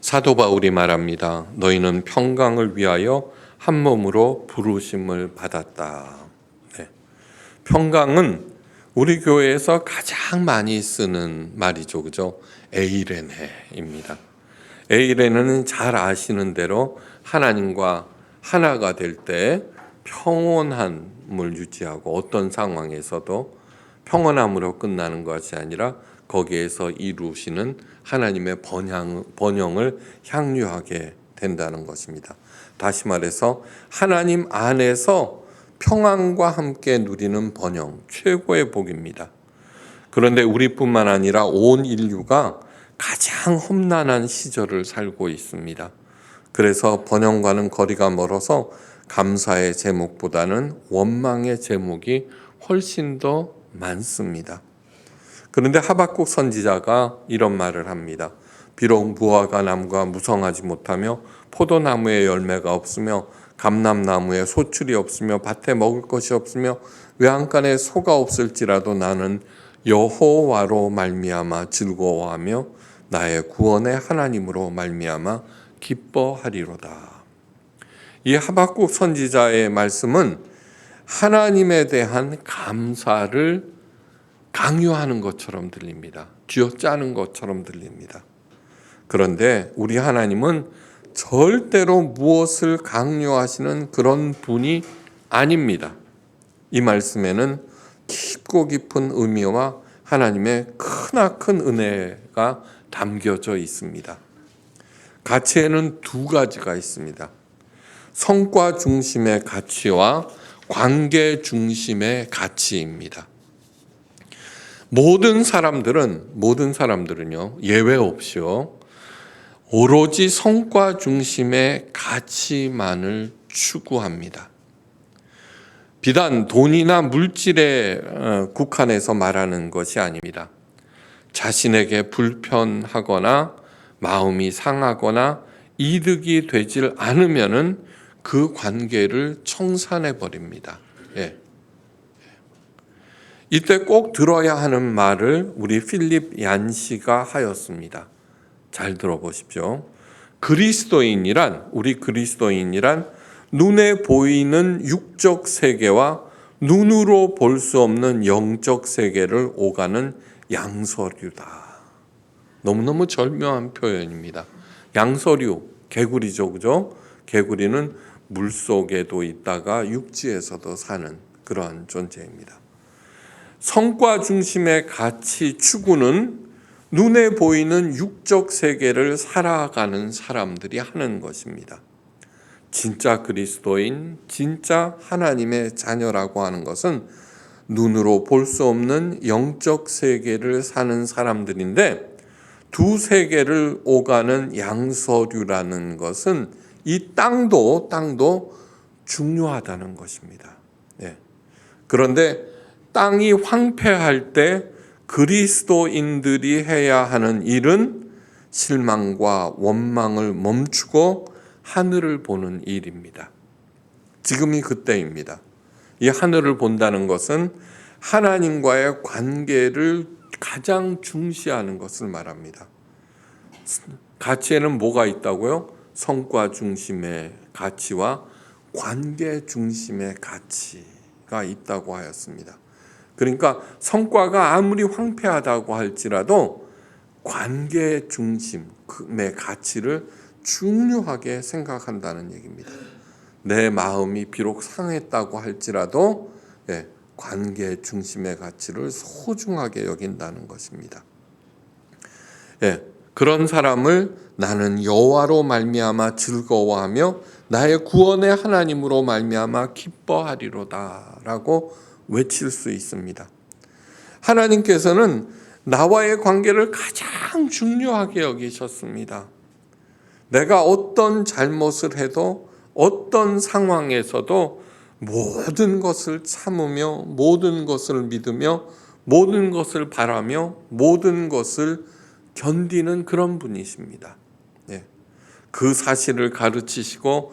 사도 바울이 말합니다. 너희는 평강을 위하여 한 몸으로 부르심을 받았다. 네. 평강은 우리 교회에서 가장 많이 쓰는 말이죠. 그죠? 에이레네입니다. 에이레네는 잘 아시는 대로 하나님과 하나가 될 때 평온함을 유지하고 어떤 상황에서도 평온함으로 끝나는 것이 아니라 거기에서 이루시는 하나님의 번영을 향유하게 된다는 것입니다. 다시 말해서 하나님 안에서 평안과 함께 누리는 번영, 최고의 복입니다. 그런데 우리뿐만 아니라 온 인류가 가장 험난한 시절을 살고 있습니다. 그래서 번영과는 거리가 멀어서 감사의 제목보다는 원망의 제목이 훨씬 더 많습니다. 그런데 하박국 선지자가 이런 말을 합니다. 비록 무화과 나무가 무성하지 못하며 포도나무에 열매가 없으며 감람나무에 소출이 없으며 밭에 먹을 것이 없으며 외양간에 소가 없을지라도 나는 여호와로 말미암아 즐거워하며 나의 구원의 하나님으로 말미암아 기뻐하리로다. 이 하박국 선지자의 말씀은 하나님에 대한 감사를 강요하는 것처럼 들립니다. 쥐어짜는 것처럼 들립니다. 그런데 우리 하나님은 절대로 무엇을 강요하시는 그런 분이 아닙니다. 이 말씀에는 깊고 깊은 의미와 하나님의 크나큰 은혜가 담겨져 있습니다. 가치에는 두 가지가 있습니다. 성과 중심의 가치와 관계 중심의 가치입니다. 모든 사람들은요, 예외 없이요, 오로지 성과 중심의 가치만을 추구합니다. 비단 돈이나 물질에 국한해서 말하는 것이 아닙니다. 자신에게 불편하거나 마음이 상하거나 이득이 되질 않으면은 그 관계를 청산해 버립니다. 예. 이때 꼭 들어야 하는 말을 우리 필립 얀시가 하였습니다. 잘 들어보십시오. 우리 그리스도인이란 눈에 보이는 육적 세계와 눈으로 볼 수 없는 영적 세계를 오가는 양서류다. 너무너무 절묘한 표현입니다. 양서류, 개구리죠, 그죠? 개구리는 물속에도 있다가 육지에서도 사는 그러한 존재입니다. 성과 중심의 가치 추구는 눈에 보이는 육적 세계를 살아가는 사람들이 하는 것입니다. 진짜 그리스도인, 진짜 하나님의 자녀라고 하는 것은 눈으로 볼 수 없는 영적 세계를 사는 사람들인데, 두 세계를 오가는 양서류라는 것은 이 땅도 중요하다는 것입니다. 네. 그런데 땅이 황폐할 때 그리스도인들이 해야 하는 일은 실망과 원망을 멈추고 하늘을 보는 일입니다. 지금이 그때입니다. 이 하늘을 본다는 것은 하나님과의 관계를 가장 중시하는 것을 말합니다. 가치에는 뭐가 있다고요? 성과 중심의 가치와 관계 중심의 가치가 있다고 하였습니다. 그러니까 성과가 아무리 황폐하다고 할지라도 관계 중심의 가치를 중요하게 생각한다는 얘기입니다. 내 마음이 비록 상했다고 할지라도 관계 중심의 가치를 소중하게 여긴다는 것입니다. 그런 사람을 나는 여호와로 말미암아 즐거워하며 나의 구원의 하나님으로 말미암아 기뻐하리로다라고 외칠 수 있습니다. 하나님께서는 나와의 관계를 가장 중요하게 여기셨습니다. 내가 어떤 잘못을 해도 어떤 상황에서도 모든 것을 참으며 모든 것을 믿으며 모든 것을 바라며 모든 것을 견디는 그런 분이십니다. 그 사실을 가르치시고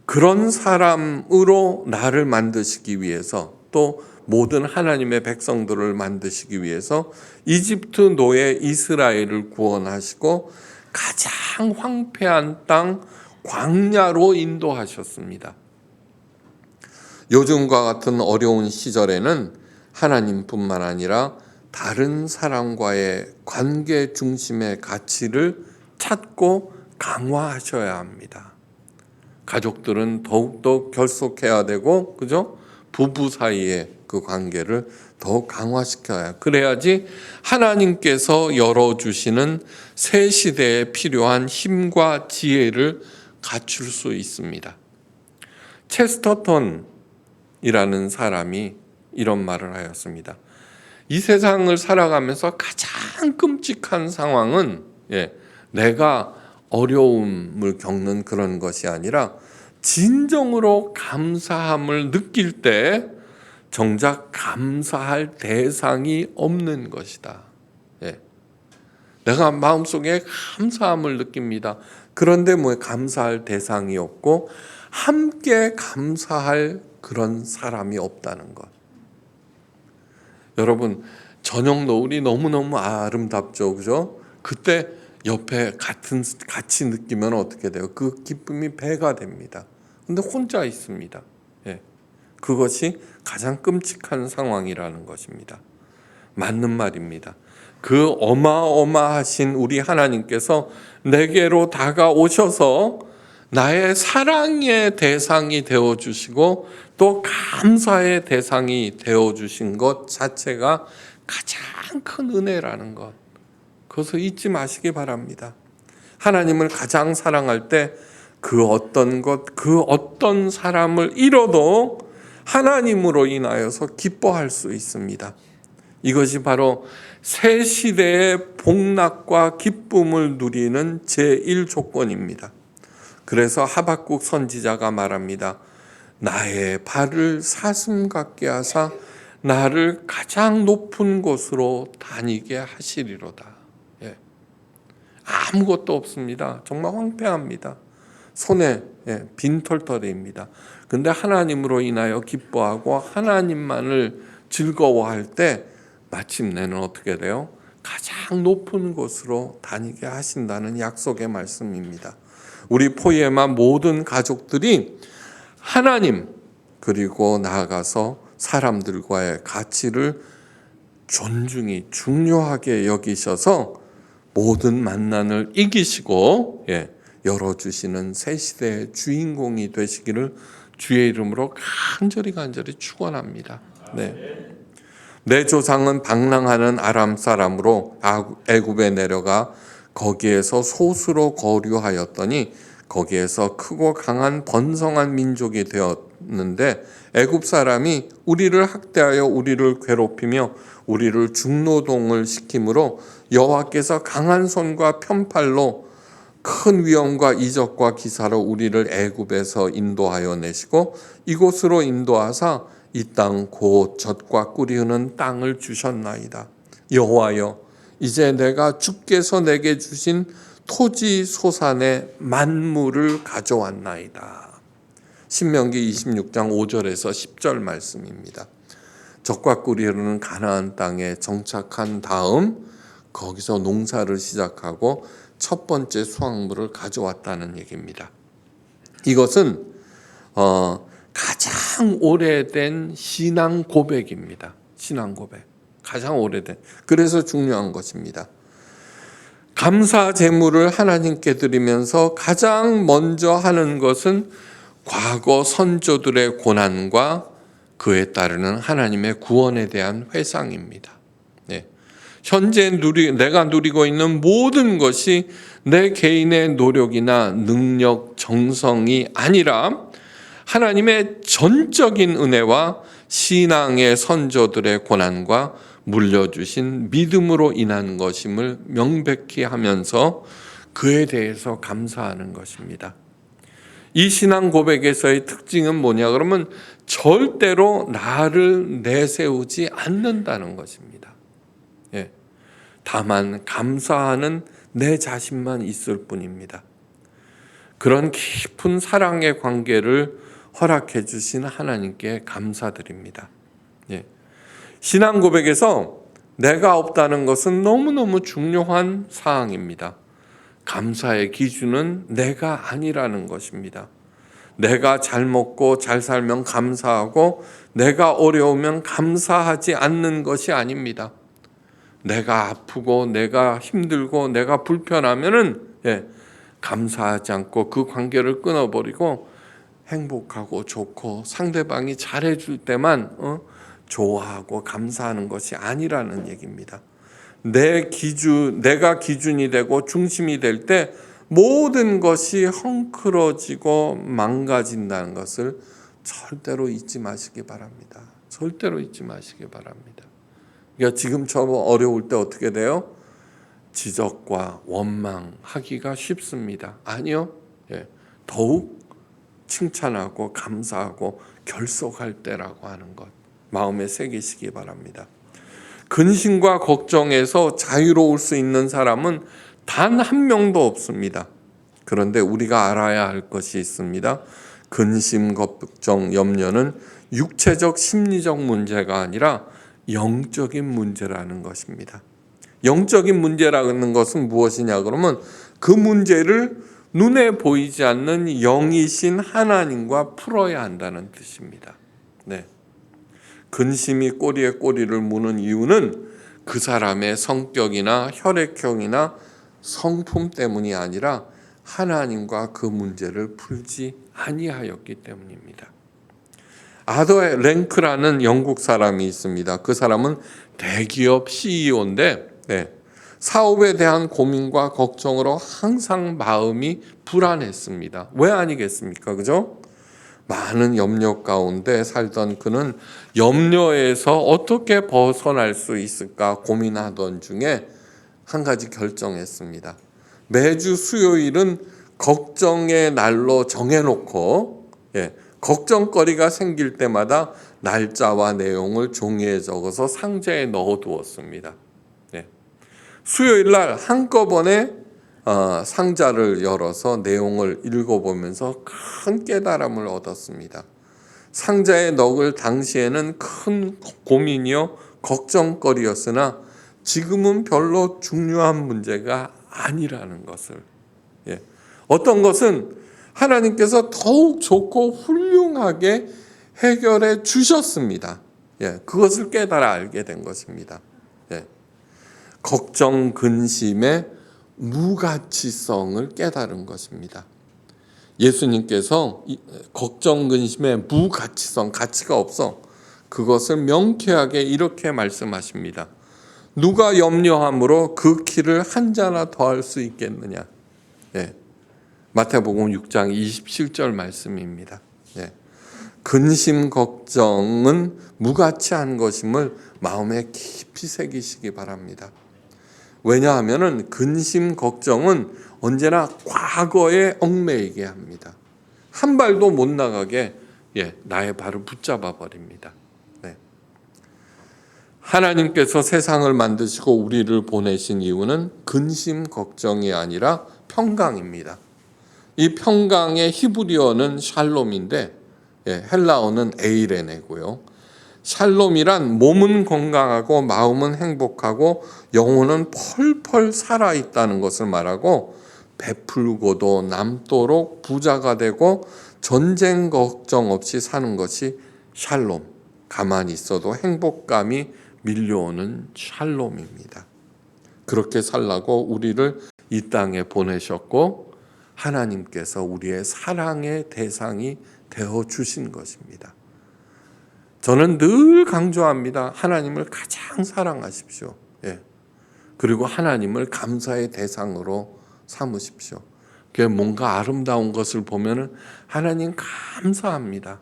그런 사람으로 나를 만드시기 위해서, 또 모든 하나님의 백성들을 만드시기 위해서 이집트 노예 이스라엘을 구원하시고 가장 황폐한 땅 광야로 인도하셨습니다. 요즘과 같은 어려운 시절에는 하나님뿐만 아니라 다른 사람과의 관계 중심의 가치를 찾고 강화하셔야 합니다. 가족들은 더욱더 결속해야 되고, 그죠? 부부 사이의 그 관계를 더 강화시켜야, 그래야지 하나님께서 열어주시는 새 시대에 필요한 힘과 지혜를 갖출 수 있습니다. 체스터턴이라는 사람이 이런 말을 하였습니다. 이 세상을 살아가면서 가장 끔찍한 상황은 내가 어려움을 겪는 그런 것이 아니라 진정으로 감사함을 느낄 때 정작 감사할 대상이 없는 것이다. 내가 마음속에 감사함을 느낍니다. 그런데 감사할 대상이 없고 함께 감사할 그런 사람이 없다는 것. 여러분, 저녁 노을이 너무너무 아름답죠, 그죠? 그때 옆에 같이 느끼면 어떻게 돼요? 그 기쁨이 배가 됩니다. 근데 혼자 있습니다. 그것이 가장 끔찍한 상황이라는 것입니다. 맞는 말입니다. 그 어마어마하신 우리 하나님께서 내게로 다가오셔서 나의 사랑의 대상이 되어주시고 또 감사의 대상이 되어주신 것 자체가 가장 큰 은혜라는 것, 그것을 잊지 마시기 바랍니다. 하나님을 가장 사랑할 때 그 어떤 것, 그 어떤 사람을 잃어도 하나님으로 인하여서 기뻐할 수 있습니다. 이것이 바로 새 시대의 복락과 기쁨을 누리는 제1조건입니다. 그래서 하박국 선지자가 말합니다. 나의 발을 사슴 같게 하사 나를 가장 높은 곳으로 다니게 하시리로다. 아무것도 없습니다. 정말 황폐합니다. 손에 빈털터리입니다. 근데 하나님으로 인하여 기뻐하고 하나님만을 즐거워할 때 마침내는 어떻게 돼요? 가장 높은 곳으로 다니게 하신다는 약속의 말씀입니다. 우리 포예마 모든 가족들이 하나님 그리고 나아가서 사람들과의 가치를 존중히 중요하게 여기셔서 모든 만난을 이기시고 열어주시는 새 시대의 주인공이 되시기를 주의 이름으로 간절히 축원합니다. 내 조상은 방랑하는 아람 사람으로 애굽에 내려가 거기에서 소수로 거류하였더니 거기에서 크고 강한 번성한 민족이 되었는데 애굽 사람이 우리를 학대하여 우리를 괴롭히며 우리를 중노동을 시키므로 여호와께서 강한 손과 편팔로 큰 위험과 이적과 기사로 우리를 애굽에서 인도하여 내시고 이곳으로 인도하사 이 땅 곧 젖과 꿀이 흐는 땅을 주셨나이다. 여호와여, 이제 내가 주께서 내게 주신 토지 소산의 만물을 가져왔나이다. 신명기 26장 5절에서 10절 말씀입니다. 젖과 꿀이 흐르는 가나안 땅에 정착한 다음 거기서 농사를 시작하고 첫 번째 수확물을 가져왔다는 얘기입니다. 이것은 가장 오래된 신앙 고백입니다. 신앙 고백. 가장 오래된. 그래서 중요한 것입니다. 감사 제물을 하나님께 드리면서 가장 먼저 하는 것은 과거 선조들의 고난과 그에 따르는 하나님의 구원에 대한 회상입니다. 현재 내가 누리고 있는 모든 것이 내 개인의 노력이나 능력, 정성이 아니라 하나님의 전적인 은혜와 신앙의 선조들의 고난과 물려주신 믿음으로 인한 것임을 명백히 하면서 그에 대해서 감사하는 것입니다. 이 신앙 고백에서의 특징은 뭐냐 그러면 절대로 나를 내세우지 않는다는 것입니다. 다만 감사하는 내 자신만 있을 뿐입니다. 그런 깊은 사랑의 관계를 허락해 주신 하나님께 감사드립니다. 신앙 고백에서 내가 없다는 것은 너무너무 중요한 사항입니다. 감사의 기준은 내가 아니라는 것입니다. 내가 잘 먹고 잘 살면 감사하고 내가 어려우면 감사하지 않는 것이 아닙니다. 내가 아프고 내가 힘들고 내가 불편하면은 감사하지 않고 그 관계를 끊어버리고 행복하고 좋고 상대방이 잘해줄 때만 좋아하고 감사하는 것이 아니라는 얘기입니다. 내가 기준이 되고 중심이 될 때 모든 것이 헝클어지고 망가진다는 것을 절대로 잊지 마시기 바랍니다. 절대로 잊지 마시기 바랍니다. 그러니까 지금처럼 어려울 때 어떻게 돼요? 지적과 원망하기가 쉽습니다. 아니요. 더욱 칭찬하고 감사하고 결속할 때라고 하는 것 마음에 새기시기 바랍니다. 근심과 걱정에서 자유로울 수 있는 사람은 단 한 명도 없습니다. 그런데 우리가 알아야 할 것이 있습니다. 근심, 걱정, 염려는 육체적, 심리적 문제가 아니라 영적인 문제라는 것입니다. 영적인 문제라는 것은 무엇이냐 그러면 그 문제를 눈에 보이지 않는 영이신 하나님과 풀어야 한다는 뜻입니다. 근심이 꼬리에 꼬리를 무는 이유는 그 사람의 성격이나 혈액형이나 성품 때문이 아니라 하나님과 그 문제를 풀지 아니하였기 때문입니다. 아더 랭크라는 영국 사람이 있습니다. 그 사람은 대기업 CEO인데 사업에 대한 고민과 걱정으로 항상 마음이 불안했습니다. 왜 아니겠습니까? 그죠? 많은 염려 가운데 살던 그는 염려에서 어떻게 벗어날 수 있을까 고민하던 중에 한 가지 결정했습니다. 매주 수요일은 걱정의 날로 정해놓고 걱정거리가 생길 때마다 날짜와 내용을 종이에 적어서 상자에 넣어두었습니다. 수요일 날 한꺼번에 상자를 열어서 내용을 읽어보면서 큰 깨달음을 얻었습니다. 상자에 넣을 당시에는 큰 고민이요 걱정거리였으나 지금은 별로 중요한 문제가 아니라는 것을 어떤 것은 하나님께서 더욱 좋고 훌륭하게 해결해 주셨습니다. 그것을 깨달아 알게 된 것입니다. 걱정, 근심의 무가치성을 깨달은 것입니다. 예수님께서 걱정, 근심의 무가치성, 가치가 없어 그것을 명쾌하게 이렇게 말씀하십니다. 누가 염려함으로 그 키를 한 자나 더할 수 있겠느냐. 마태복음 6장 27절 말씀입니다. 근심, 걱정은 무가치한 것임을 마음에 깊이 새기시기 바랍니다. 왜냐하면 근심, 걱정은 언제나 과거에 얽매이게 합니다. 한 발도 못 나가게 나의 발을 붙잡아 버립니다. 하나님께서 세상을 만드시고 우리를 보내신 이유는 근심, 걱정이 아니라 평강입니다. 이 평강의 히브리어는 샬롬인데 헬라어는 에이레네고요. 샬롬이란 몸은 건강하고 마음은 행복하고 영혼은 펄펄 살아있다는 것을 말하고 베풀고도 남도록 부자가 되고 전쟁 걱정 없이 사는 것이 샬롬, 가만히 있어도 행복감이 밀려오는 샬롬입니다. 그렇게 살라고 우리를 이 땅에 보내셨고 하나님께서 우리의 사랑의 대상이 되어주신 것입니다. 저는 늘 강조합니다. 하나님을 가장 사랑하십시오. 그리고 하나님을 감사의 대상으로 삼으십시오. 뭔가 아름다운 것을 보면 하나님 감사합니다.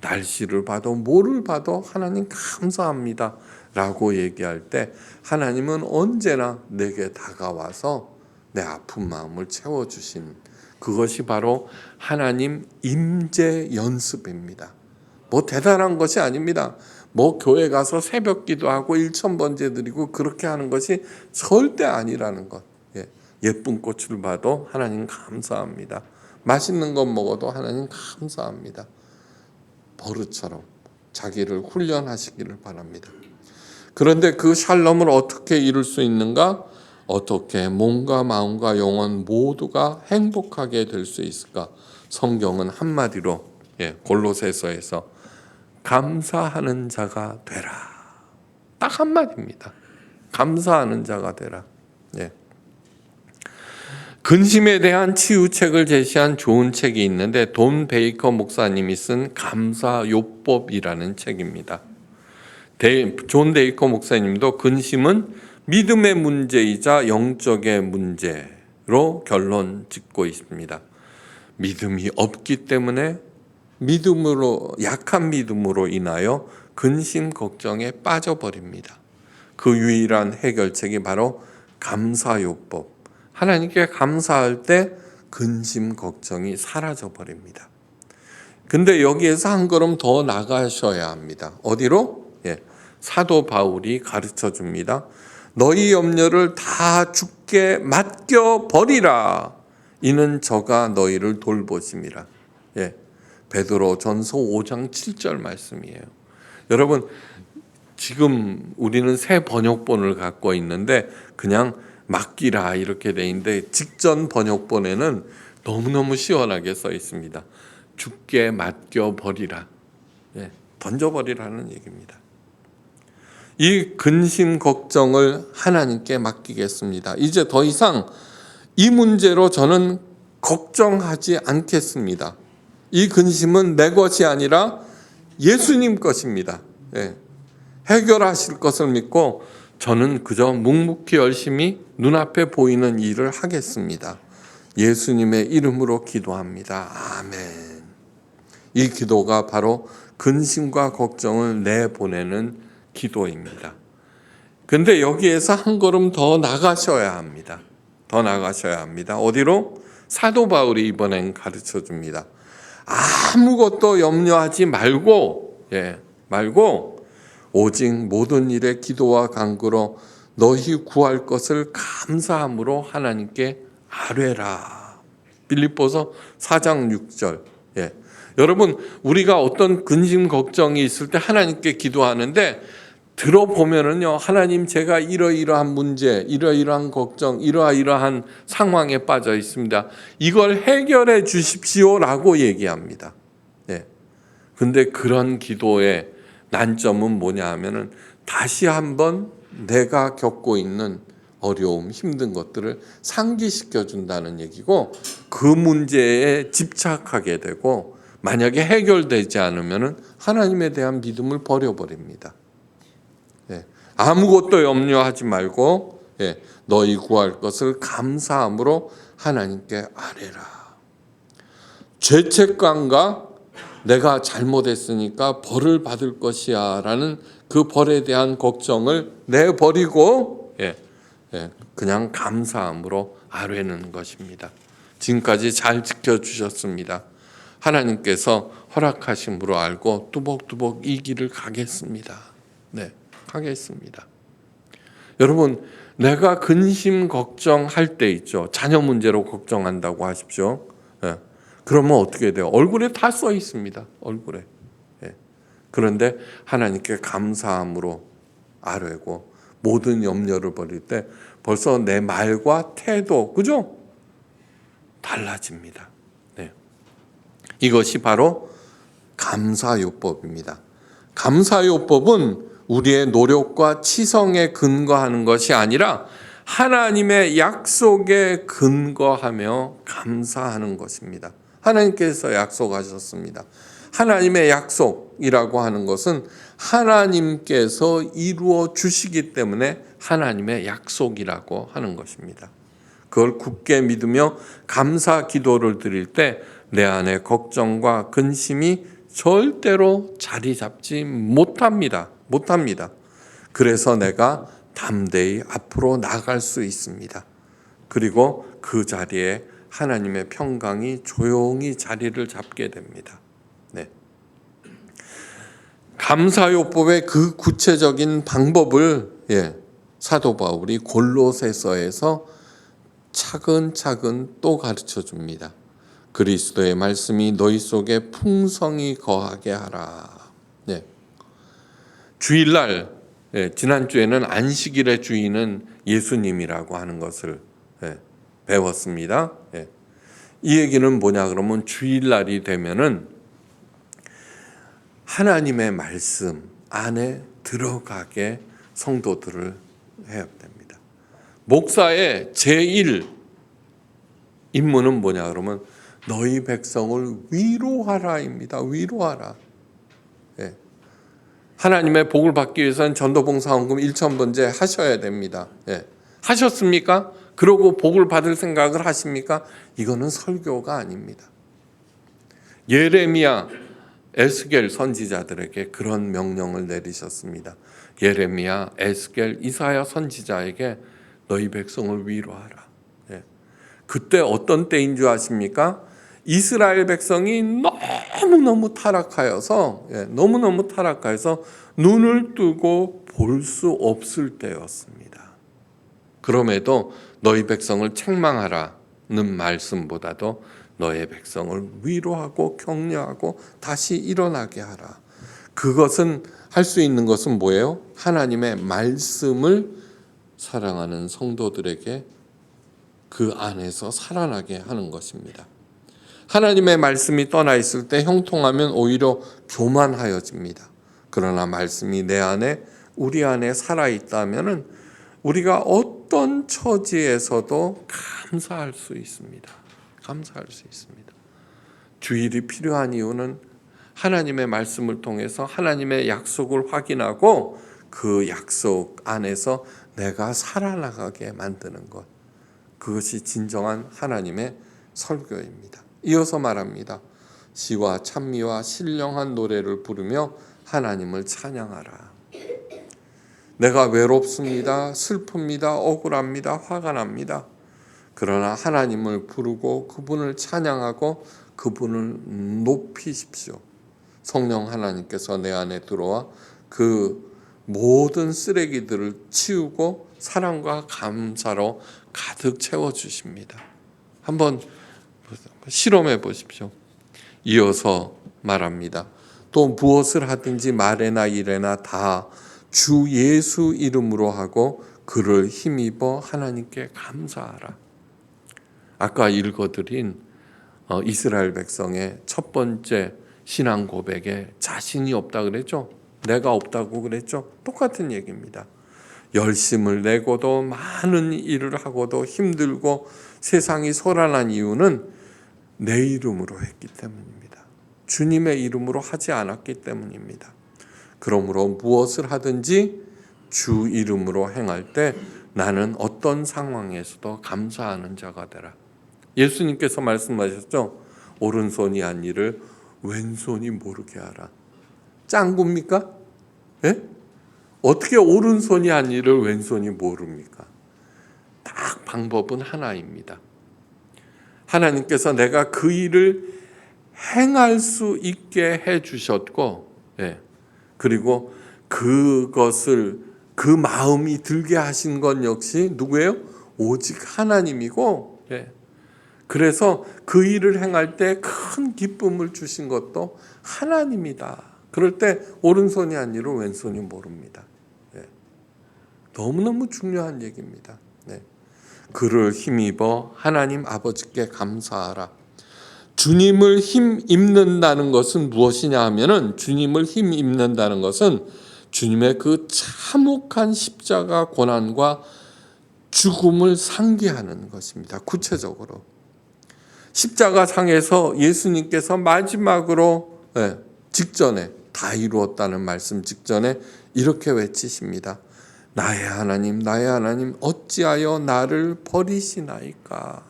날씨를 봐도 뭐를 봐도 하나님 감사합니다 라고 얘기할 때 하나님은 언제나 내게 다가와서 내 아픈 마음을 채워주신 그것이 바로 하나님 임재 연습입니다. 뭐 대단한 것이 아닙니다. 뭐 교회 가서 새벽 기도하고 1000번제 드리고 그렇게 하는 것이 절대 아니라는 것. 예쁜 꽃을 봐도 하나님 감사합니다. 맛있는 것 먹어도 하나님 감사합니다. 버릇처럼 자기를 훈련하시기를 바랍니다. 그런데 그 샬롬을 어떻게 이룰 수 있는가? 어떻게 몸과 마음과 영혼 모두가 행복하게 될 수 있을까? 성경은 한마디로 골로새서에서 감사하는 자가 되라. 딱 한마디입니다. 감사하는 자가 되라. 근심에 대한 치유책을 제시한 좋은 책이 있는데 돈 베이커 목사님이 쓴 감사요법이라는 책입니다. 존 베이커 목사님도 근심은 믿음의 문제이자 영적의 문제로 결론 짓고 있습니다. 믿음이 없기 때문에 약한 믿음으로 인하여 근심 걱정에 빠져버립니다. 그 유일한 해결책이 바로 감사요법. 하나님께 감사할 때 근심 걱정이 사라져 버립니다. 근데 여기에서 한 걸음 더 나가셔야 합니다. 어디로? 사도 바울이 가르쳐 줍니다. 너희 염려를 다 주께 맡겨 버리라. 이는 저가 너희를 돌보심이라. 베드로전서 5장 7절 말씀이에요. 여러분, 지금 우리는 새 번역본을 갖고 있는데 그냥 맡기라 이렇게 돼 있는데 직전 번역본에는 너무너무 시원하게 써 있습니다. 주께 맡겨 버리라. 던져버리라는 얘기입니다. 이 근심 걱정을 하나님께 맡기겠습니다. 이제 더 이상 이 문제로 저는 걱정하지 않겠습니다. 이 근심은 내 것이 아니라 예수님 것입니다. 해결하실 것을 믿고 저는 그저 묵묵히 열심히 눈앞에 보이는 일을 하겠습니다. 예수님의 이름으로 기도합니다. 아멘. 이 기도가 바로 근심과 걱정을 내보내는 기도입니다. 근데 여기에서 한 걸음 더 나가셔야 합니다. 더 나가셔야 합니다. 어디로? 사도 바울이 이번엔 가르쳐 줍니다. 아무것도 염려하지 말고 오직 모든 일에 기도와 간구로 너희 구할 것을 감사함으로 하나님께 아뢰라. 빌립보서 4장 6절. 여러분, 우리가 어떤 근심 걱정이 있을 때 하나님께 기도하는데 들어보면은요, 하나님 제가 이러이러한 문제, 이러이러한 걱정, 이러이러한 상황에 빠져 있습니다. 이걸 해결해 주십시오라고 얘기합니다. 근데 그런 기도의 난점은 뭐냐 하면은 다시 한번 내가 겪고 있는 어려움, 힘든 것들을 상기시켜 준다는 얘기고, 그 문제에 집착하게 되고 만약에 해결되지 않으면은 하나님에 대한 믿음을 버려버립니다. 아무것도 염려하지 말고 너희 구할 것을 감사함으로 하나님께 아뢰라. 죄책감과 내가 잘못했으니까 벌을 받을 것이야 라는 그 벌에 대한 걱정을 내버리고 그냥 감사함으로 아뢰는 것입니다. 지금까지 잘 지켜주셨습니다. 하나님께서 허락하심으로 알고 뚜벅뚜벅 이 길을 가겠습니다. 하겠습니다. 여러분, 내가 근심 걱정할 때 있죠. 자녀 문제로 걱정한다고 하십시오. 그러면 어떻게 돼요? 얼굴에 다 써 있습니다. 얼굴에. 그런데 하나님께 감사함으로 아뢰고 모든 염려를 버릴 때 벌써 내 말과 태도, 그죠? 달라집니다. 이것이 바로 감사요법입니다. 감사요법은 우리의 노력과 치성에 근거하는 것이 아니라 하나님의 약속에 근거하며 감사하는 것입니다. 하나님께서 약속하셨습니다. 하나님의 약속이라고 하는 것은 하나님께서 이루어 주시기 때문에 하나님의 약속이라고 하는 것입니다. 그걸 굳게 믿으며 감사 기도를 드릴 때 내 안에 걱정과 근심이 절대로 자리 잡지 못합니다. 그래서 내가 담대히 앞으로 나갈 수 있습니다. 그리고 그 자리에 하나님의 평강이 조용히 자리를 잡게 됩니다. 감사요법의 그 구체적인 방법을 사도 바울이 골로새서에서 차근차근 또 가르쳐 줍니다. 그리스도의 말씀이 너희 속에 풍성히 거하게 하라. 주일날 지난주에는 안식일의 주인은 예수님이라고 하는 것을 배웠습니다. 이 얘기는 뭐냐 그러면 주일날이 되면은 하나님의 말씀 안에 들어가게 성도들을 해야 됩니다. 목사의 제1 임무는 뭐냐 그러면 너희 백성을 위로하라입니다. 위로하라. 하나님의 복을 받기 위해서는 전도봉사헌금 1,000번째 하셔야 됩니다. 하셨습니까? 그러고 복을 받을 생각을 하십니까? 이거는 설교가 아닙니다. 예레미야, 에스겔 선지자들에게 그런 명령을 내리셨습니다. 예레미야, 에스겔, 이사야 선지자에게 너희 백성을 위로하라. 그때 어떤 때인 줄 아십니까? 이스라엘 백성이 너무너무 타락하여서 눈을 뜨고 볼 수 없을 때였습니다. 그럼에도 너희 백성을 책망하라는 말씀보다도 너의 백성을 위로하고 격려하고 다시 일어나게 하라. 그것은 할 수 있는 것은 뭐예요? 하나님의 말씀을 사랑하는 성도들에게 그 안에서 살아나게 하는 것입니다. 하나님의 말씀이 떠나 있을 때 형통하면 오히려 교만하여집니다. 그러나 말씀이 내 안에 우리 안에 살아있다면 우리가 어떤 처지에서도 감사할 수 있습니다. 감사할 수 있습니다. 주일이 필요한 이유는 하나님의 말씀을 통해서 하나님의 약속을 확인하고 그 약속 안에서 내가 살아나가게 만드는 것. 그것이 진정한 하나님의 설교입니다. 이어서 말합니다. 시와 찬미와 신령한 노래를 부르며 하나님을 찬양하라. 내가 외롭습니다. 슬픕니다. 억울합니다. 화가 납니다. 그러나 하나님을 부르고 그분을 찬양하고 그분을 높이십시오. 성령 하나님께서 내 안에 들어와 그 모든 쓰레기들을 치우고 사랑과 감사로 가득 채워주십니다. 한번 실험해 보십시오. 이어서 말합니다. 또 무엇을 하든지 말에나 일에나 다 주 예수 이름으로 하고 그를 힘입어 하나님께 감사하라. 아까 읽어드린 이스라엘 백성의 첫 번째 신앙 고백에 자신이 없다 그랬죠. 내가 없다고 그랬죠. 똑같은 얘기입니다. 열심을 내고도 많은 일을 하고도 힘들고 세상이 소란한 이유는 내 이름으로 했기 때문입니다. 주님의 이름으로 하지 않았기 때문입니다. 그러므로 무엇을 하든지 주 이름으로 행할 때 나는 어떤 상황에서도 감사하는 자가 되라. 예수님께서 말씀하셨죠. 오른손이 한 일을 왼손이 모르게 하라. 짱구입니까? 어떻게 오른손이 한 일을 왼손이 모릅니까? 딱 방법은 하나입니다. 하나님께서 내가 그 일을 행할 수 있게 해주셨고, 그리고 그것을 그 마음이 들게 하신 건 역시 누구예요? 오직 하나님이고, 그래서 그 일을 행할 때 큰 기쁨을 주신 것도 하나님이다. 그럴 때 오른손이 한 일을 왼손이 모릅니다. 너무너무 중요한 얘기입니다. 그를 힘입어 하나님 아버지께 감사하라. 주님을 힘입는다는 것은 무엇이냐 하면은 주님을 힘입는다는 것은 주님의 그 참혹한 십자가 고난과 죽음을 상기하는 것입니다. 구체적으로 십자가 상에서 예수님께서 마지막으로 직전에 다 이루었다는 말씀 직전에 이렇게 외치십니다. 나의 하나님 나의 하나님 어찌하여 나를 버리시나이까.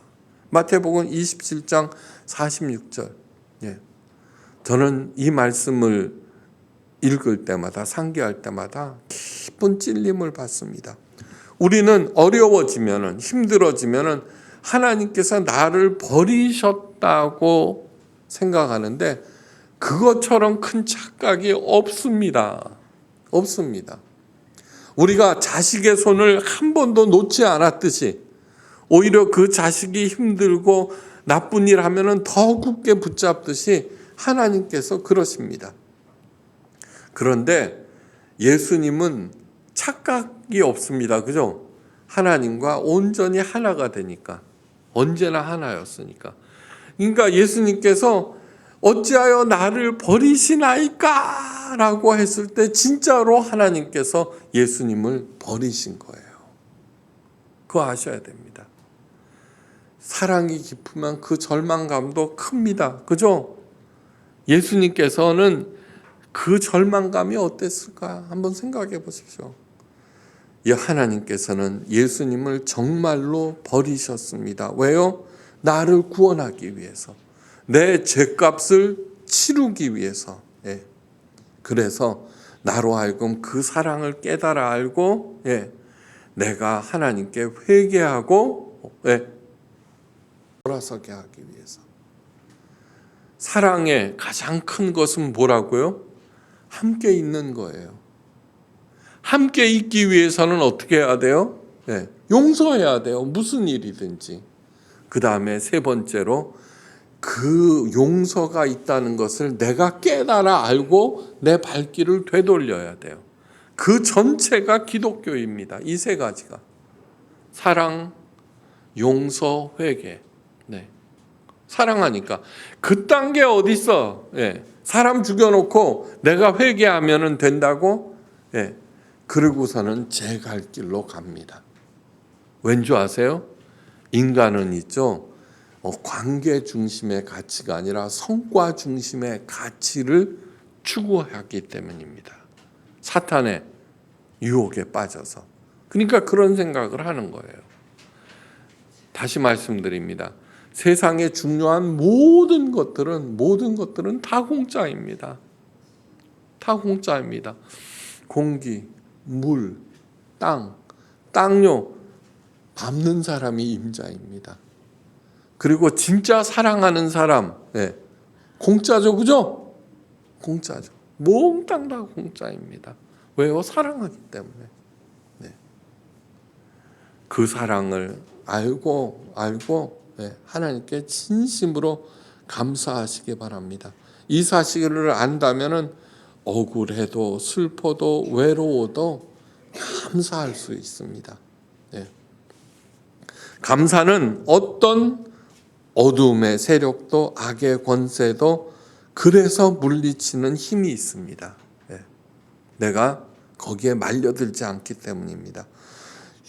마태복음 27장 46절. 저는 이 말씀을 읽을 때마다 상기할 때마다 깊은 찔림을 받습니다. 우리는 어려워지면은 힘들어지면은 하나님께서 나를 버리셨다고 생각하는데 그것처럼 큰 착각이 없습니다. 없습니다. 우리가 자식의 손을 한 번도 놓지 않았듯이 오히려 그 자식이 힘들고 나쁜 일 하면은 더 굳게 붙잡듯이 하나님께서 그러십니다. 그런데 예수님은 착각이 없습니다. 그죠? 하나님과 온전히 하나가 되니까. 언제나 하나였으니까. 그러니까 예수님께서 어찌하여 나를 버리시나이까? 라고 했을 때 진짜로 하나님께서 예수님을 버리신 거예요. 그거 아셔야 됩니다. 사랑이 깊으면 그 절망감도 큽니다. 그죠? 예수님께서는 그 절망감이 어땠을까? 한번 생각해 보십시오. 이 하나님께서는 예수님을 정말로 버리셨습니다. 왜요? 나를 구원하기 위해서. 내 죄값을 치르기 위해서. 예. 그래서 나로 하여금 그 사랑을 깨달아 알고, 예. 내가 하나님께 회개하고, 예. 돌아서게 하기 위해서. 사랑의 가장 큰 것은 뭐라고요? 함께 있는 거예요. 함께 있기 위해서는 어떻게 해야 돼요? 네, 용서해야 돼요. 무슨 일이든지. 그 다음에 세 번째로 그 용서가 있다는 것을 내가 깨달아 알고 내 발길을 되돌려야 돼요. 그 전체가 기독교입니다. 이 세 가지가. 사랑, 용서, 회개. 네. 사랑하니까. 그딴 게 어딨어. 예. 사람 죽여놓고 내가 회개하면 된다고? 예. 그러고서는 제 갈 길로 갑니다. 왠지 아세요? 인간은 있죠. 관계 중심의 가치가 아니라 성과 중심의 가치를 추구하기 때문입니다. 사탄의 유혹에 빠져서. 그러니까 그런 생각을 하는 거예요. 다시 말씀드립니다. 세상의 중요한 모든 것들은 다 공짜입니다. 다 공짜입니다. 공기, 물, 땅요 밟는 사람이 임자입니다. 그리고 진짜 사랑하는 사람, 네. 공짜죠, 그죠? 공짜죠. 몽땅 다 공짜입니다. 왜요? 사랑하기 때문에. 네. 그 사랑을 알고 네. 하나님께 진심으로 감사하시기 바랍니다. 이 사실을 안다면은 억울해도 슬퍼도 외로워도 감사할 수 있습니다. 네. 감사는 어떤 어둠의 세력도 악의 권세도 그래서 물리치는 힘이 있습니다. 네. 내가 거기에 말려들지 않기 때문입니다.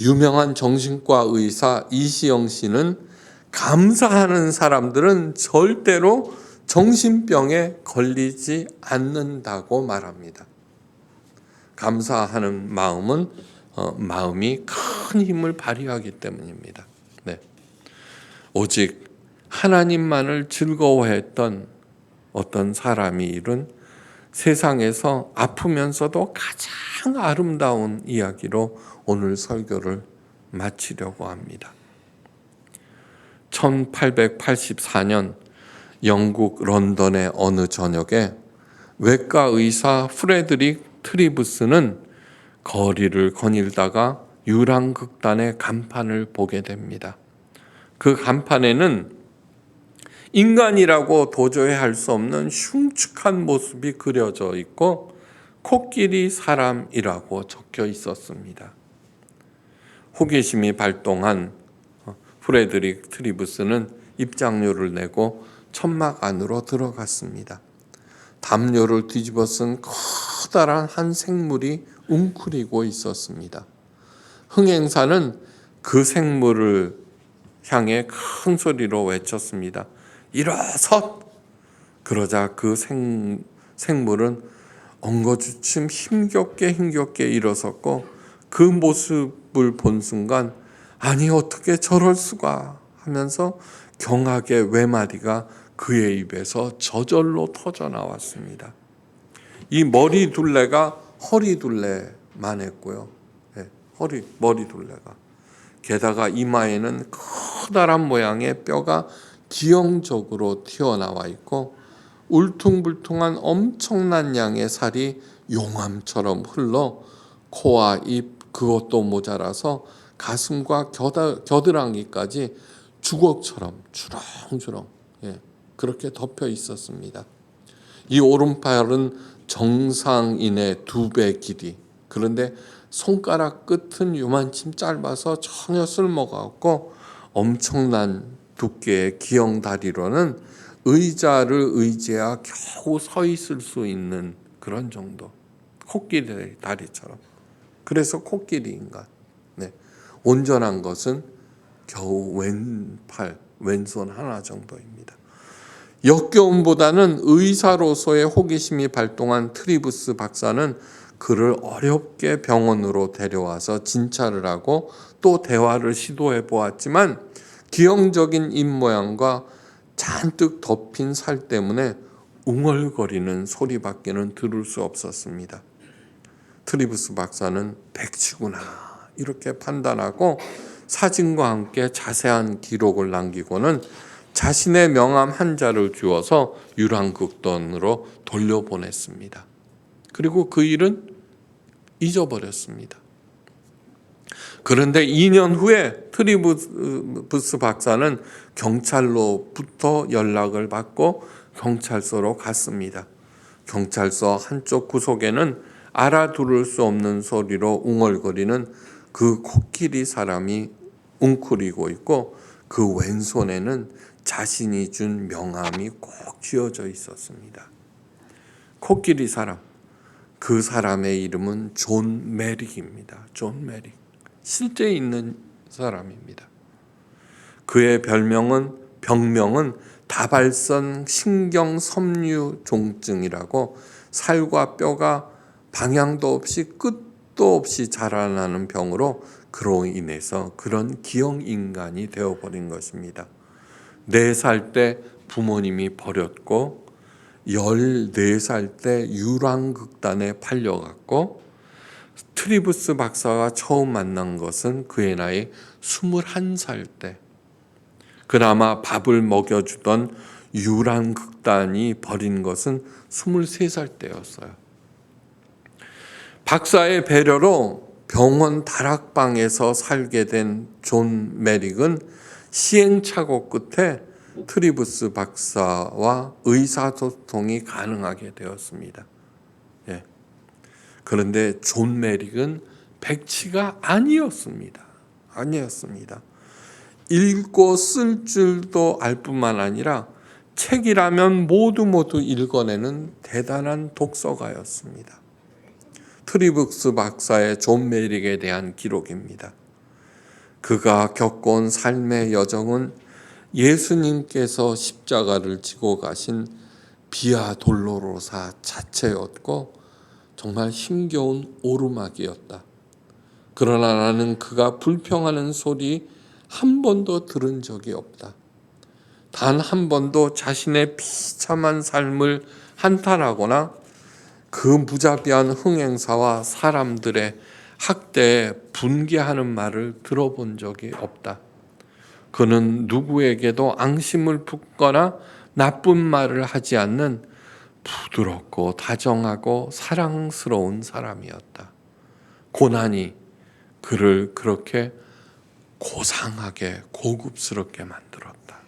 유명한 정신과 의사 이시영 씨는 감사하는 사람들은 절대로 정신병에 걸리지 않는다고 말합니다. 감사하는 마음은 마음이 큰 힘을 발휘하기 때문입니다. 네. 오직 하나님만을 즐거워했던 어떤 사람이 이룬 세상에서 아프면서도 가장 아름다운 이야기로 오늘 설교를 마치려고 합니다. 1884년 영국 런던의 어느 저녁에 외과 의사 프레드릭 트리브스는 거리를 거닐다가 유랑극단의 간판을 보게 됩니다. 그 간판에는 인간이라고 도저히 할 수 없는 흉측한 모습이 그려져 있고 코끼리 사람이라고 적혀 있었습니다. 호기심이 발동한 프레드릭 트리브스는 입장료를 내고 천막 안으로 들어갔습니다. 담요를 뒤집어 쓴 커다란 한 생물이 웅크리고 있었습니다. 흥행사는 그 생물을 향해 큰 소리로 외쳤습니다. 일어서! 그러자 그 생물은 엉거주춤 힘겹게 일어섰고 그 모습을 본 순간 아니 어떻게 저럴 수가 하면서 경악의 외마디가 그의 입에서 저절로 터져 나왔습니다. 이 머리 둘레가 허리 둘레만 했고요. 네, 머리 둘레가. 게다가 이마에는 커다란 모양의 뼈가 기형적으로 튀어나와 있고 울퉁불퉁한 엄청난 양의 살이 용암처럼 흘러 코와 입 그것도 모자라서 가슴과 겨드랑이까지 주걱처럼 주렁주렁 그렇게 덮여 있었습니다. 이 오른팔은 정상인의 2배 길이, 그런데 손가락 끝은 요만큼 짧아서 전혀 쓸모가 없고 엄청난 두께의 기형 다리로는 의자를 의지해야 겨우 서 있을 수 있는 그런 정도. 코끼리 다리처럼. 그래서 코끼리 인간. 네. 온전한 것은 겨우 왼팔, 왼손 하나 정도입니다. 역겨움보다는 의사로서의 호기심이 발동한 트리부스 박사는 그를 어렵게 병원으로 데려와서 진찰을 하고 또 대화를 시도해 보았지만 기형적인 입모양과 잔뜩 덮인 살 때문에 웅얼거리는 소리밖에는 들을 수 없었습니다. 트리부스 박사는 백치구나 이렇게 판단하고 사진과 함께 자세한 기록을 남기고는 자신의 명함 한 자를 주어서 유랑극단으로 돌려보냈습니다. 그리고 그 일은 잊어버렸습니다. 그런데 2년 후에 트리부스 박사는 경찰로부터 연락을 받고 경찰서로 갔습니다. 경찰서 한쪽 구석에는 알아들을 수 없는 소리로 웅얼거리는 그 코끼리 사람이 웅크리고 있고 그 왼손에는 자신이 준 명함이 꼭 쥐어져 있었습니다. 코끼리 사람, 그 사람의 이름은 존 메릭입니다. 존 메릭, 실제 있는 사람입니다. 그의 병명은 다발성 신경섬유종증이라고 살과 뼈가 방향도 없이 끝도 없이 자라나는 병으로 그로 인해서 그런 기형 인간이 되어버린 것입니다. 4살 때 부모님이 버렸고 14살 때 유랑극단에 팔려갔고 트리부스 박사가 처음 만난 것은 그의 나이 21살 때 그나마 밥을 먹여주던 유랑극단이 버린 것은 23살 때였어요. 박사의 배려로 병원 다락방에서 살게 된 존 메릭은 시행착오 끝에 트리부스 박사와 의사소통이 가능하게 되었습니다. 예. 그런데 존 메릭은 백치가 아니었습니다. 읽고 쓸 줄도 알 뿐만 아니라 책이라면 모두 읽어내는 대단한 독서가였습니다. 트리부스 박사의 존 메릭에 대한 기록입니다. 그가 겪어온 삶의 여정은 예수님께서 십자가를 지고 가신 비아 돌로로사 자체였고 정말 힘겨운 오르막이었다. 그러나 나는 그가 불평하는 소리 한 번도 들은 적이 없다. 단 한 번도 자신의 비참한 삶을 한탄하거나 그 무자비한 흥행사와 사람들의 학대에 분개하는 말을 들어본 적이 없다. 그는 누구에게도 앙심을 품거나 나쁜 말을 하지 않는 부드럽고 다정하고 사랑스러운 사람이었다. 고난이 그를 그렇게 고상하게 고급스럽게 만들었다.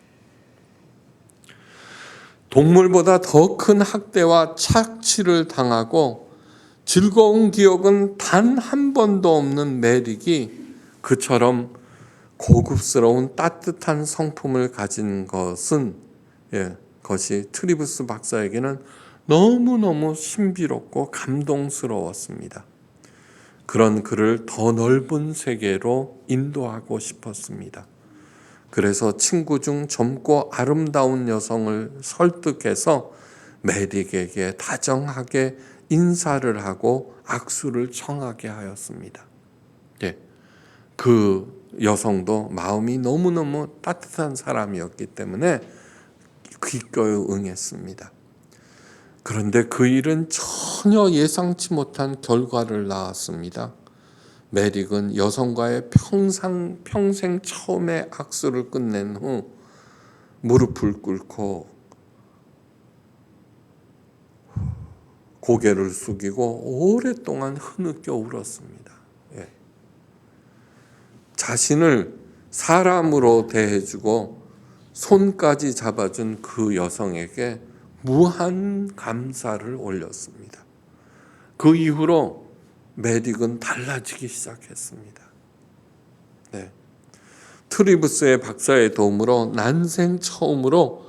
동물보다 더 큰 학대와 착취를 당하고 즐거운 기억은 단 한 번도 없는 메릭이 그처럼 고급스러운 따뜻한 성품을 가진 것이 트리부스 박사에게는 너무너무 신비롭고 감동스러웠습니다. 그런 그를 더 넓은 세계로 인도하고 싶었습니다. 그래서 친구 중 젊고 아름다운 여성을 설득해서 메릭에게 다정하게 인사를 하고 악수를 청하게 하였습니다. 그 여성도 마음이 너무너무 따뜻한 사람이었기 때문에 기꺼이 응했습니다. 그런데 그 일은 전혀 예상치 못한 결과를 낳았습니다. 메릭은 여성과의 평생 처음의 악수를 끝낸 후 무릎을 꿇고 고개를 숙이고 오랫동안 흐느껴 울었습니다. 자신을 사람으로 대해주고 손까지 잡아준 그 여성에게 무한 감사를 올렸습니다. 그 이후로 메딕은 달라지기 시작했습니다. 네. 트리브스의 박사의 도움으로 난생 처음으로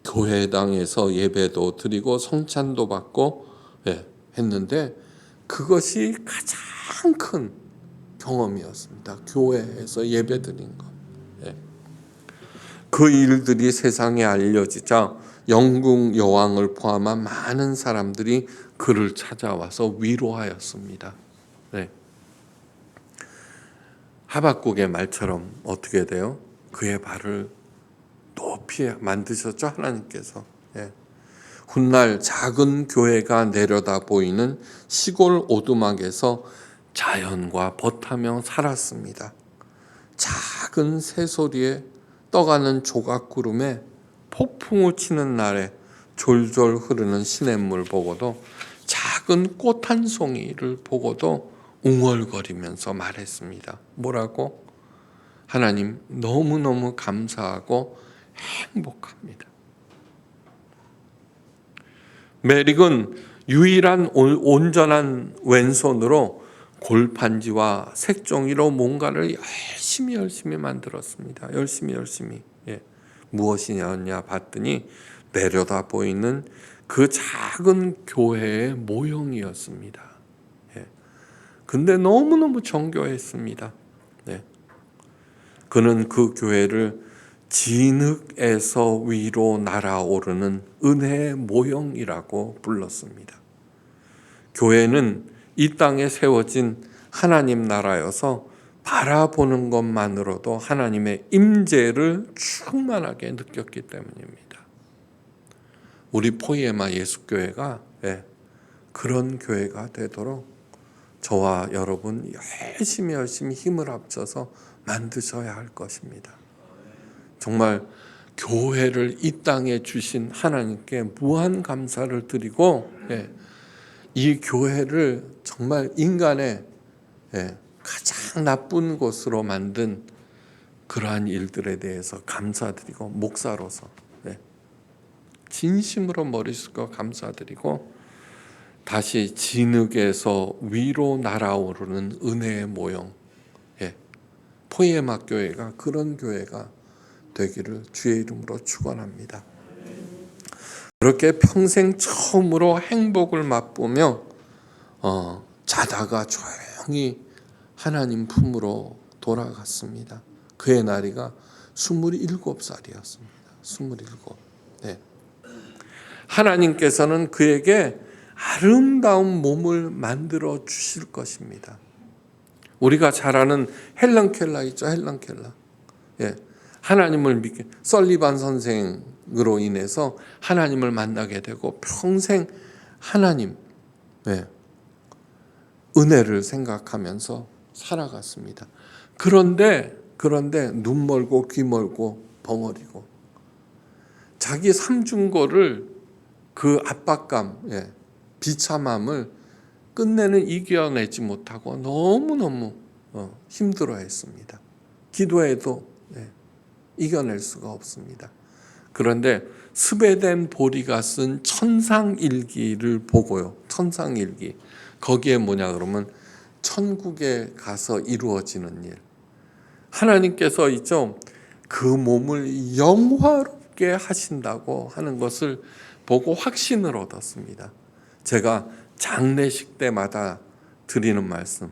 교회당에서 예배도 드리고 성찬도 받고 했는데 그것이 가장 큰 경험이었습니다. 교회에서 예배 드린 것. 그 일들이 세상에 알려지자 영국 여왕을 포함한 많은 사람들이 그를 찾아와서 위로하였습니다. 네. 하박국의 말처럼 어떻게 돼요? 그의 발을 높이 만드셨죠, 하나님께서. 훗날 작은 교회가 내려다 보이는 시골 오두막에서 자연과 벗하며 살았습니다. 작은 새소리에 떠가는 조각구름에 폭풍우 치는 날에 졸졸 흐르는 시냇물 보고도 작은 꽃 한 송이를 보고도 웅얼거리면서 말했습니다. 뭐라고? 하나님 너무너무 감사하고 행복합니다. 메릭은 유일한 온전한 왼손으로 골판지와 색종이로 뭔가를 열심히 만들었습니다. 열심히. 무엇이냐 봤더니 내려다 보이는 그 작은 교회의 모형이었습니다. 근데 너무너무 정교했습니다. 그는 그 교회를 진흙에서 위로 날아오르는 은혜의 모형이라고 불렀습니다. 교회는 이 땅에 세워진 하나님 나라여서 바라보는 것만으로도 하나님의 임재를 충만하게 느꼈기 때문입니다. 우리 포이에마 예수교회가 그런 교회가 되도록 저와 여러분 열심히 힘을 합쳐서 만드셔야 할 것입니다. 정말 교회를 이 땅에 주신 하나님께 무한 감사를 드리고 이 교회를 정말 인간의 가장 나쁜 곳으로 만든 그러한 일들에 대해서 감사드리고 목사로서 진심으로 머릿속과 감사드리고 다시 진흙에서 위로 날아오르는 은혜의 모형 포이에마 교회가 그런 교회가 되기를 주의 이름으로 축원합니다. 그렇게 평생 처음으로 행복을 맛보며 자다가 조용히 하나님 품으로 돌아갔습니다. 그의 나이가 27살이었습니다. 27. 하나님께서는 그에게 아름다운 몸을 만들어 주실 것입니다. 우리가 잘 아는 헬런 켈러 있죠, 헬런 켈러. 하나님을 믿게 설리반 선생으로 인해서 하나님을 만나게 되고 평생 하나님 은혜를 생각하면서 살아갔습니다. 그런데 눈 멀고 귀 멀고 벙어리고 자기 삼중고를 그 압박감, 비참함을 끝내는 이겨내지 못하고 너무너무 힘들어했습니다. 기도해도 이겨낼 수가 없습니다. 그런데 스베덴 보리가 쓴 천상일기를 보고요. 천상일기. 거기에 뭐냐 그러면 천국에 가서 이루어지는 일. 하나님께서 있죠. 그 몸을 영화롭게 하신다고 하는 것을 보고 확신을 얻었습니다. 제가 장례식 때마다 드리는 말씀.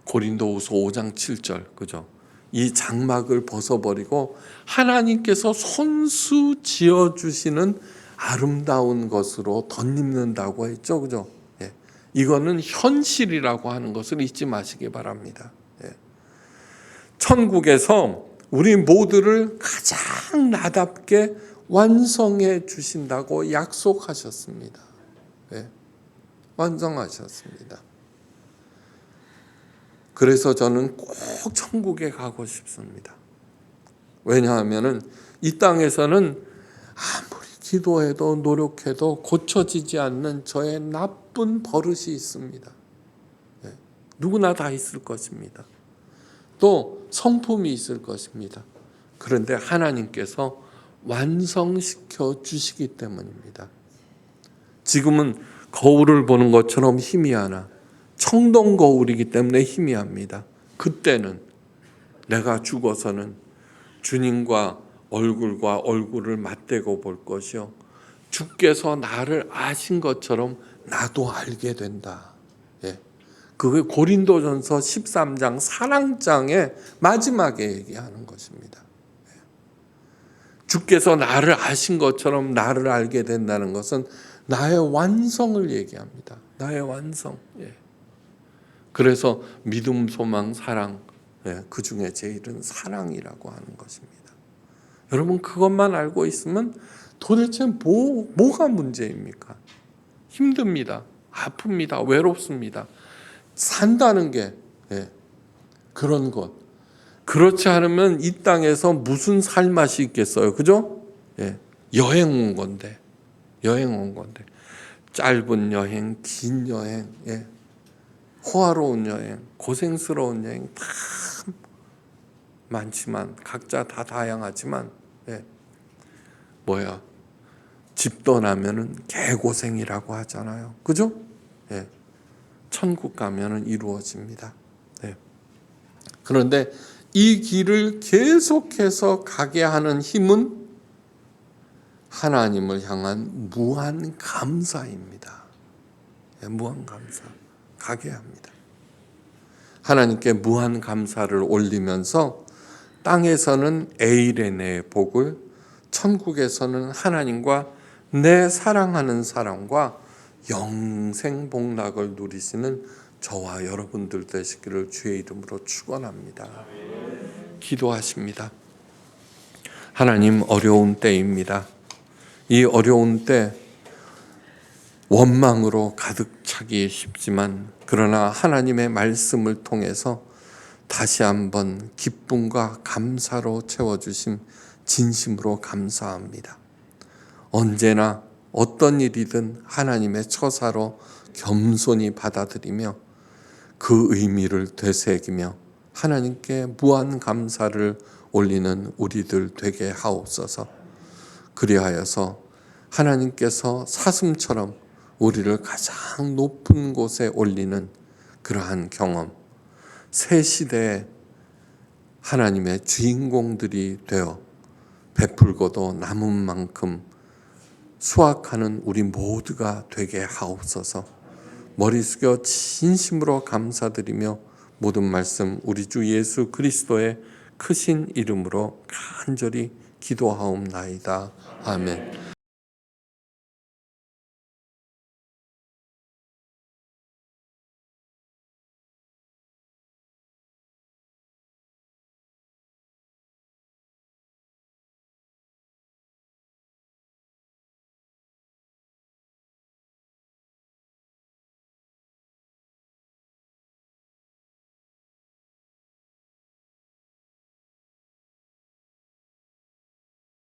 고린도후서 5장 7절. 그죠? 이 장막을 벗어버리고 하나님께서 손수 지어주시는 아름다운 것으로 덧입는다고 했죠. 그죠? 이거는 현실이라고 하는 것을 잊지 마시기 바랍니다. 천국에서 우리 모두를 가장 나답게 완성해 주신다고 약속하셨습니다. 완성하셨습니다. 그래서 저는 꼭 천국에 가고 싶습니다. 왜냐하면 이 땅에서는 아무리 기도해도 노력해도 고쳐지지 않는 저의 나쁜 버릇이 있습니다. 누구나 다 있을 것입니다. 또 성품이 있을 것입니다. 그런데 하나님께서 완성시켜 주시기 때문입니다. 지금은 거울을 보는 것처럼 희미하나 청동 거울이기 때문에 희미합니다. 그때는 내가 죽어서는 주님과 얼굴과 얼굴을 맞대고 볼 것이요, 주께서 나를 아신 것처럼 나도 알게 된다. 예. 그게 고린도전서 13장 사랑장의 마지막에 얘기하는 것입니다. 주께서 나를 아신 것처럼 나를 알게 된다는 것은 나의 완성을 얘기합니다. 나의 완성. 예. 그래서 믿음, 소망, 사랑, 예. 그 중에 제일은 사랑이라고 하는 것입니다. 여러분, 그것만 알고 있으면 도대체 뭐가 문제입니까? 힘듭니다. 아픕니다. 외롭습니다. 산다는 게, 예. 그런 것. 그렇지 않으면 이 땅에서 무슨 살 맛이 있겠어요? 그죠? 예. 여행 온 건데. 짧은 여행, 긴 여행, 예. 호화로운 여행, 고생스러운 여행 다 많지만, 각자 다 다양하지만, 예. 집 떠나면은 개고생이라고 하잖아요. 그죠? 예. 천국 가면은 이루어집니다. 예. 그런데 이 길을 계속해서 가게 하는 힘은 하나님을 향한 무한 감사입니다. 예, 무한 감사. 가게 합니다. 하나님께 무한 감사를 올리면서 땅에서는 에이레네의 복을, 천국에서는 하나님과 내 사랑하는 사람과 영생 복락을 누리시는 저와 여러분들 되시기를 주의 이름으로 축원합니다. 기도하십니다. 하나님, 어려운 때입니다. 이 어려운 때 원망으로 가득 차기 쉽지만, 그러나 하나님의 말씀을 통해서 다시 한번 기쁨과 감사로 채워주심 진심으로 감사합니다. 언제나 어떤 일이든 하나님의 처사로 겸손히 받아들이며 그 의미를 되새기며 하나님께 무한 감사를 올리는 우리들 되게 하옵소서. 그리하여서 하나님께서 사슴처럼 우리를 가장 높은 곳에 올리는 그러한 경험, 새 시대에 하나님의 주인공들이 되어 베풀고도 남은 만큼 수확하는 우리 모두가 되게 하옵소서. 머리 숙여 진심으로 감사드리며 모든 말씀 우리 주 예수 그리스도의 크신 이름으로 간절히 기도하옵나이다. 아멘.